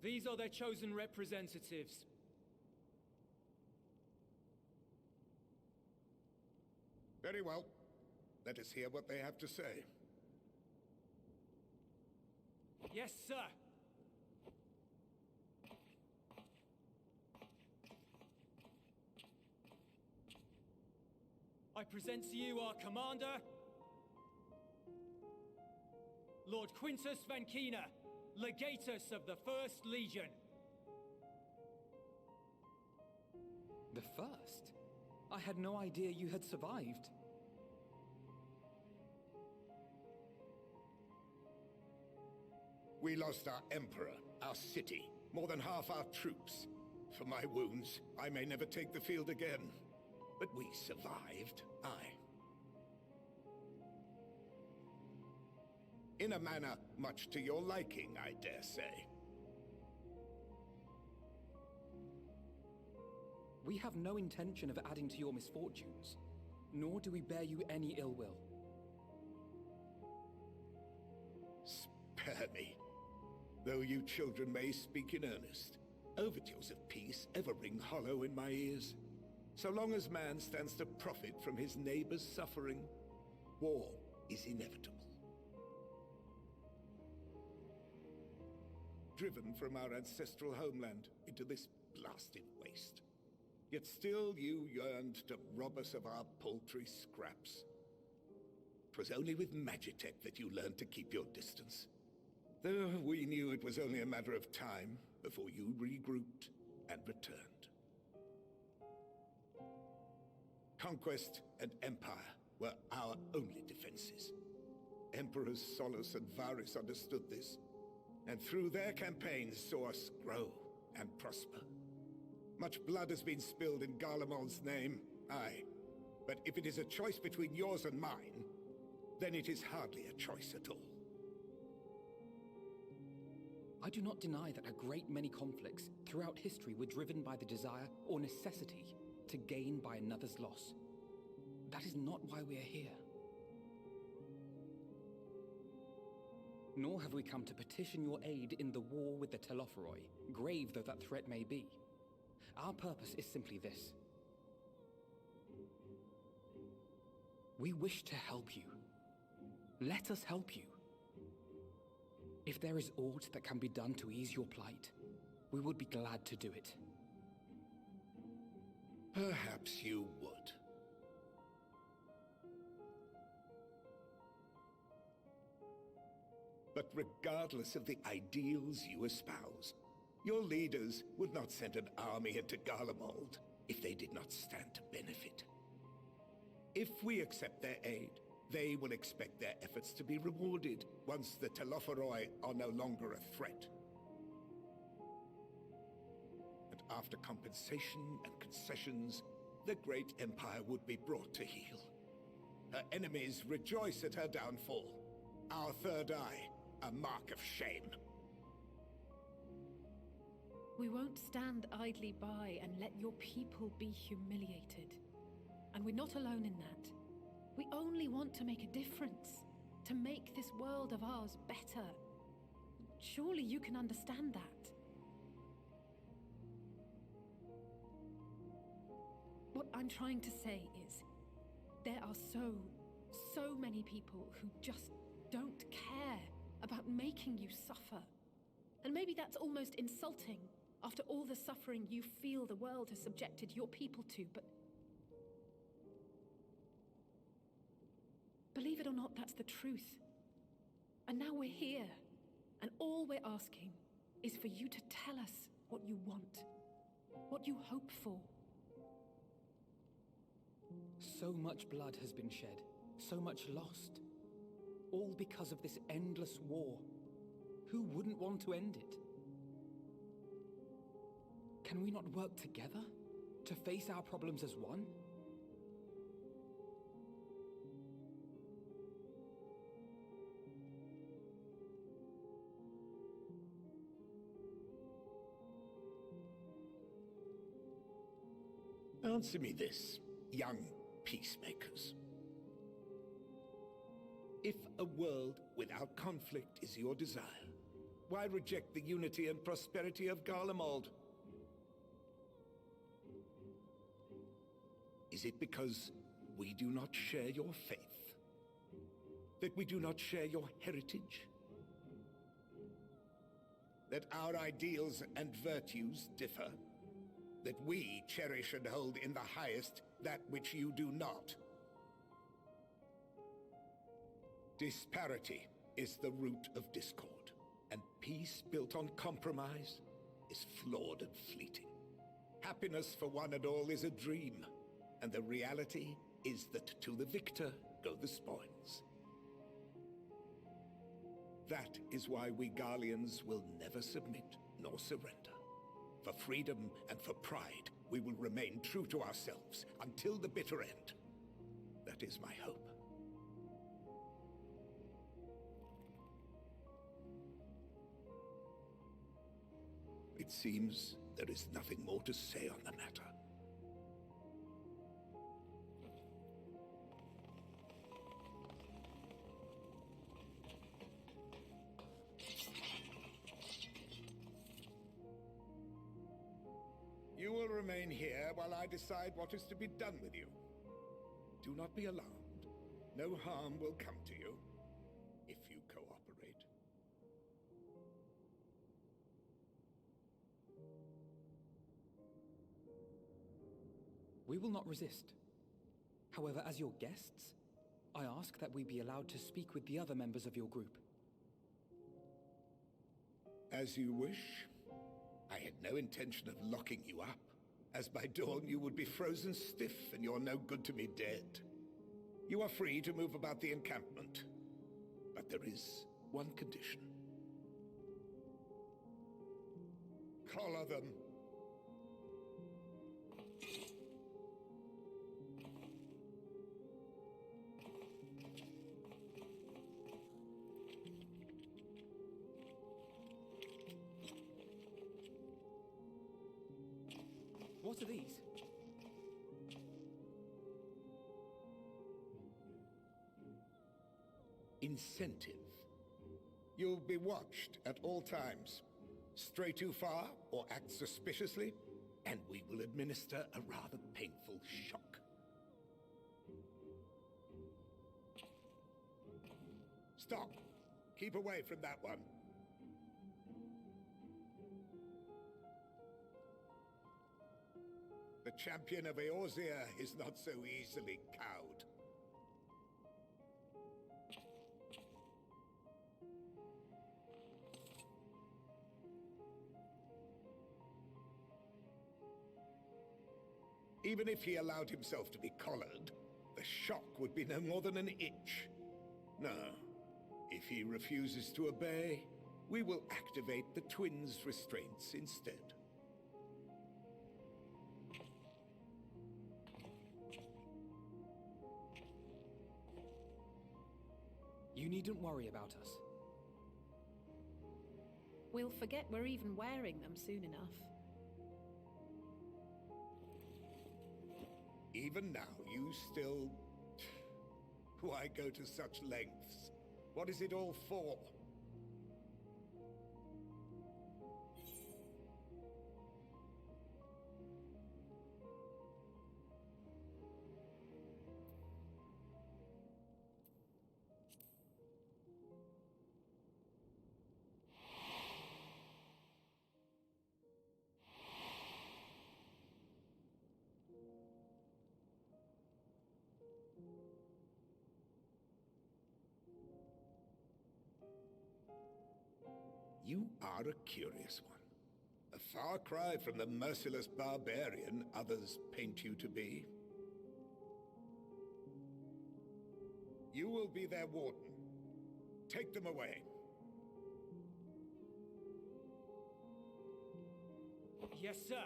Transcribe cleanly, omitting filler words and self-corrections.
These are their chosen representatives. Very well. Let us hear what they have to say. Yes, sir. I present to you our commander, Lord Quintus Vankina, Legatus of the First Legion. The First? I had no idea you had survived. We lost our Emperor, our city, more than half our troops. For my wounds, I may never take the field again. But we survived, aye. In a manner much to your liking, I dare say. We have no intention of adding to your misfortunes, nor do we bear you any ill will. Spare me. Though you children may speak in earnest, overtures of peace ever ring hollow in my ears. So long as man stands to profit from his neighbor's suffering, war is inevitable. Driven from our ancestral homeland into this blasted waste. Yet still you yearned to rob us of our paltry scraps. 'Twas only with Magitech that you learned to keep your distance. Though we knew it was only a matter of time before you regrouped and returned. Conquest and empire were our only defenses. Emperors Solus and Varus understood this, and through their campaigns saw us grow and prosper. Much blood has been spilled in Garlemald's name, aye. But if it is a choice between yours and mine, then it is hardly a choice at all. I do not deny that a great many conflicts throughout history were driven by the desire or necessity to gain by another's loss. That is not why we are here. Nor have we come to petition your aid in the war with the Telophoroi, grave though that threat may be. Our purpose is simply this. We wish to help you. Let us help you. If there is aught that can be done to ease your plight, we would be glad to do it. Perhaps you would. But regardless of the ideals you espouse, your leaders would not send an army into Garlemald if they did not stand to benefit. If we accept their aid, they will expect their efforts to be rewarded once the Telophoroi are no longer a threat. And after compensation and concessions, the great empire would be brought to heel. Her enemies rejoice at her downfall. Our third eye, a mark of shame. We won't stand idly by and let your people be humiliated. And we're not alone in that. We only want to make a difference, to make this world of ours better. Surely you can understand that. What I'm trying to say is, there are so many people who just don't care about making you suffer. And maybe that's almost insulting after all the suffering you feel the world has subjected your people to, but believe it or not, that's the truth. And now we're here, and all we're asking is for you to tell us what you want, what you hope for. So much blood has been shed, so much lost. All because of this endless war. Who wouldn't want to end it? Can we not work together to face our problems as one? Answer me this, young peacemakers. If a world without conflict is your desire, Why reject the unity and prosperity of Garlemald? Is it because we do not share your faith? That we do not share your heritage? That our ideals and virtues differ? That we cherish and hold in the highest that which you do not? Disparity is the root of discord, and peace built on compromise is flawed and fleeting. Happiness for one and all is a dream, and the reality is that to the victor go the spoils. That is why we Garleans will never submit nor surrender. For freedom and for pride, we will remain true to ourselves until the bitter end. That is my hope. It seems there is nothing more to say on the matter. You will remain here while I decide what is to be done with you. Do not be alarmed. No harm will come to you if you cooperate. We will not resist. However, as your guests, I ask that we be allowed to speak with the other members of your group. As you wish. I had no intention of locking you up, as by dawn you would be frozen stiff and you're no good to me dead. You are free to move about the encampment, but there is one condition. Collar them. What are these? Incentive. You'll be watched at all times. Stray too far or act suspiciously, and we will administer a rather painful shock. Stop! Keep away from that one. The champion of Eorzea is not so easily cowed. Even if he allowed himself to be collared, the shock would be no more than an itch. No. If he refuses to obey, we will activate the twins' restraints instead. You needn't worry about us. We'll forget we're even wearing them soon enough. Even now, you still... Why go to such lengths? What is it all for? You are a curious one. A far cry from the merciless barbarian others paint you to be. You will be their warden. Take them away. Yes, sir.